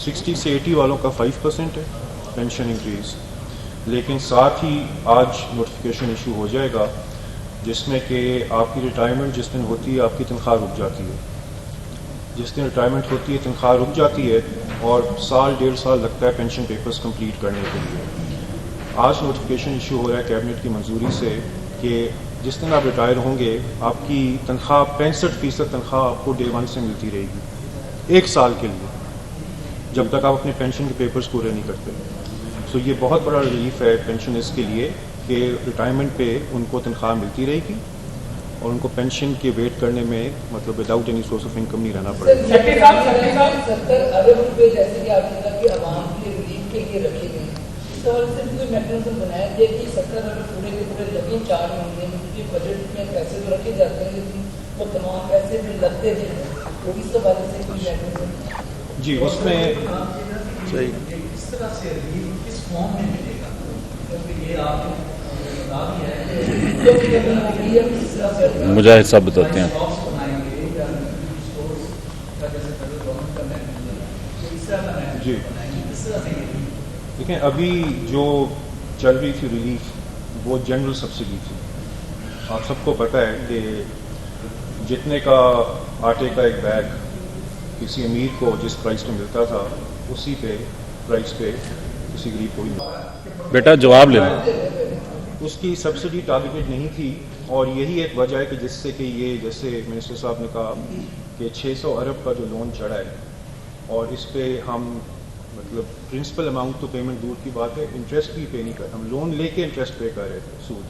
60 سے 80 والوں کا 5% ہے پینشن انکریز، لیکن ساتھ ہی آج نوٹیفیکیشن ایشو ہو جائے گا جس میں کہ آپ کی ریٹائرمنٹ جس دن ہوتی ہے آپ کی تنخواہ رک جاتی ہے، جس دن ریٹائرمنٹ ہوتی ہے تنخواہ رک جاتی ہے اور سال 1.5 سال لگتا ہے پینشن پیپرز کمپلیٹ کرنے کے لیے۔ آج نوٹیفیکیشن ایشو ہو رہا ہے کیبنٹ کی منظوری سے کہ جس دن آپ ریٹائر ہوں گے آپ کی تنخواہ 65% تنخواہ آپ کو ڈے 1 سے ملتی رہے گی 1 سال کے لیے، جب تک آپ اپنے پینشن کے پیپرز پورے نہیں کرتے۔ سو یہ بہت بڑا ریلیف ہے پینشنرز کے لیے کہ ریٹائرمنٹ پہ ان کو تنخواہ ملتی رہے گی اور ان کو پینشن کے ویٹ کرنے میں مطلب without any source of income نہیں رہنا پڑے گا۔ 70 ارب روپے جیسے کہ آپ نے کہا کہ عوام کے ریلیف کے لیے رکھے گئے، اس حوالے سے کوئی میکنزم بنایا گیا کہ 70 ارب پورے کے پورے لگیں 4 مہینے میں، کیونکہ بجٹ میں پیسے تو رکھے جاتے ہیں لیکن وہ تمام پیسے بھی لگتے بھی ہیں، تو اس حوالے سے کوئی میکنزم؟ جی اس میں صحیح کس طرح سے ریلیف کس فارم میں ملے گا، کیونکہ یہ آپ نے بتا دیا ہے مجاہد صاحب بتاتے ہیں۔ جی دیکھیں ابھی جو چل رہی تھی ریلیف وہ جنرل سبسڈی تھی، آپ سب کو پتہ ہے کہ جتنے کا آٹے کا ایک بیگ کسی امیر کو جس پرائز پہ ملتا تھا اسی پہ پرائز پہ کسی غریب کو بھی ملتا۔ بیٹا جواب لے لیں۔ اس کی سبسڈی ٹارگیٹڈ نہیں تھی اور یہی ایک وجہ ہے کہ جس سے کہ یہ جیسے منسٹر صاحب نے کہا کہ 600 ارب کا جو لون چڑھا ہے اور اس پہ ہم مطلب پرنسپل اماؤنٹ تو پیمنٹ دور کی بات ہے، انٹرسٹ بھی پے نہیں کر، ہم لون لے کے انٹرسٹ پے کر رہے تھے سود۔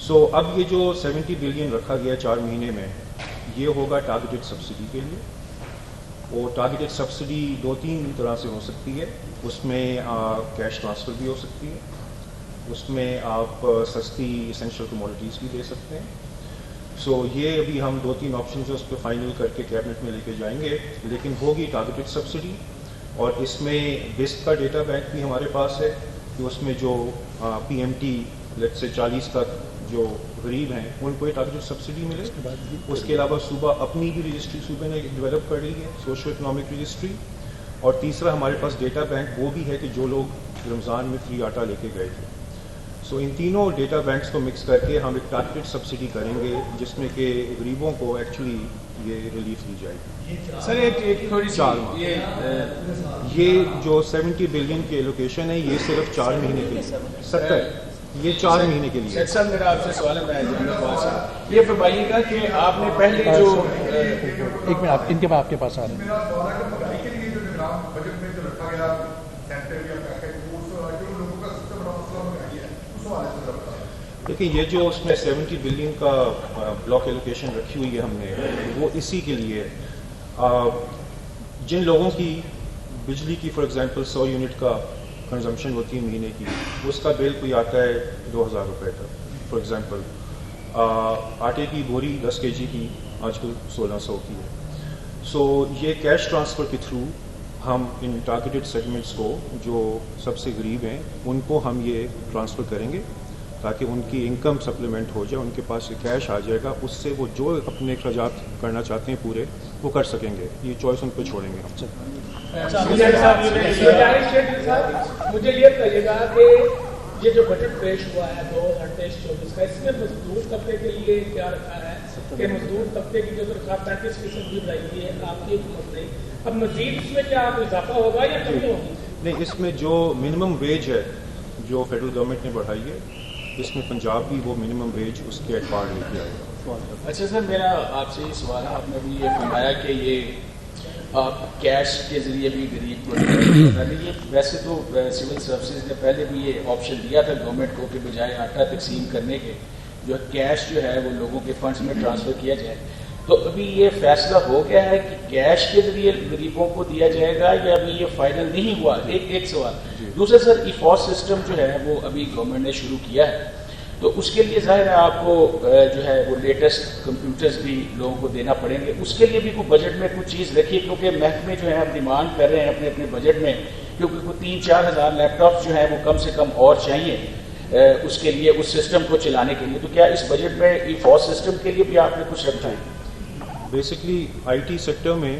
سو اب یہ جو 70 بلین رکھا گیا 4 مہینے میں یہ ہوگا ٹارگیٹڈ سبسڈی کے لیے، اور ٹارگیٹڈ سبسڈی 2-3 طرح سے ہو سکتی ہے، اس میں کیش ٹرانسفر بھی ہو سکتی ہے، اس میں آپ سستی اسینشیل کموڈیٹیز بھی دے سکتے ہیں۔ سو یہ ابھی ہم 2-3 آپشنز اس پہ فائنل کر کے کیبنٹ میں لے کے جائیں گے، لیکن ہوگی ٹارگیٹڈ سبسڈی، اور اس میں بسٹ کا ڈیٹا بینک بھی ہمارے پاس ہے کہ اس میں جو پی ایم ٹی لیٹ سے 40 تک جو غریب ہیں ان کو یہ ٹارگیٹڈ سبسڈی ملے۔ اس کے علاوہ صوبہ اپنی بھی رجسٹری صوبے نے ڈیولپ کر رہی ہے سوشو اکنامک رجسٹری، اور تیسرا ہمارے پاس ڈیٹا بینک وہ بھی ہے کہ جو لوگ رمضان میں فری آٹا لے کے گئے تھے۔ سو ان تینوں ڈیٹا بینکس کو مکس کر کے ہم ایک ٹارگیٹڈ سبسڈی کریں گے جس میں کہ غریبوں کو ایکچولی یہ ریلیف دی جائے گی۔ سر ایک تھوڑی سی یہ جو 70 بلین کی ایلوکیشن ہے یہ صرف 4 مہینے کے لیے، 70 یہ 4 مہینے کے لیے۔ سیٹ صاحب میرا آپ سے سوال ہے، میں جناب صاحب یہ فرمائیے گا کہ آپ نے پہلے جو ایک منٹ آپ ان کے بعد آپ کے پاس آ رہے ہیں۔ دیکھیں یہ جو اس میں 70 بلین کا بلاک ایلوکیشن رکھی ہوئی ہے ہم نے وہ اسی کے لیے جن لوگوں کی بجلی کی فار ایگزامپل 100 یونٹ کا کنزمپشن ہوتی ہے مہینے کی، اس کا بل کوئی آتا ہے 2000 روپے تک فار ایگزامپل، آٹے کی بوری 10 kg کی آج کل 1600 کی ہے۔ سو یہ کیش ٹرانسفر کے تھرو ہم ان ٹارگیٹڈ سیگمنٹس کو جو سب سے غریب ہیں ان کو ہم یہ ٹرانسفر کریں گے تاکہ ان کی انکم سپلیمنٹ ہو جائے، ان کے پاس کیش آ جائے گا، اس سے وہ جو اپنے اخراجات کرنا چاہتے ہیں پورے وہ کر سکیں گے، یہ چوائس ان پہ چھوڑیں گے ہم۔ مجھے یہ بتائیے گا کہ یہ جو بجٹ پیش ہوا ہے 2023-24 کا، اس میں مزدور طبقے کے لیے کیا رکھا ہے کہ مزدور طبقے کی جو تنخواہ 35% کی بڑھائی گئی ہے آپ کی حکومت نے، اب مزید اس میں کیا اضافہ ہوگا یا کمی ہوگی؟ نہیں، اس میں جو منیمم ویج ہے جو فیڈرل گورنمنٹ نے بڑھائی ہے اس میں پنجاب بھی وہ منیمم ویج اس کے اعتبار لے کے آئے گا۔ اچھا سر میرا آپ سے یہ سوال ہے، آپ نے بھی یہ فرمایا کہ یہ آپ کیش کے ذریعے بھی غریب کو یہ ویسے تو سول سروسز نے پہلے بھی یہ آپشن دیا تھا گورنمنٹ کو کہ بجائے آٹا تقسیم کرنے کے جو کیش جو ہے وہ لوگوں کے فنڈز میں ٹرانسفر کیا جائے، تو ابھی یہ فیصلہ ہو گیا ہے کہ کیش کے ذریعے غریبوں کو دیا جائے گا یا ابھی یہ فائنل نہیں ہوا؟ ایک سوال۔ دوسرا سر ایفوس سسٹم جو ہے وہ ابھی گورنمنٹ نے شروع کیا ہے، تو اس کے لیے ظاہر ہے آپ کو جو ہے وہ لیٹسٹ کمپیوٹرز بھی لوگوں کو دینا پڑیں گے، اس کے لیے بھی کوئی بجٹ میں کچھ چیز رکھیے، کیونکہ محکمے جو ہے ڈیمانڈ کر رہے ہیں اپنے اپنے بجٹ میں، کیونکہ کوئی 3-4 ہزار لیپ ٹاپس جو ہیں وہ کم سے کم اور چاہیے اس کے لیے، اس سسٹم کو چلانے کے لیے، تو کیا اس بجٹ میں ایفوس سسٹم کے لیے بھی آپ نے کچھ رکھا ہے؟ بیسکلی آئی ٹی سیکٹر میں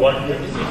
126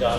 4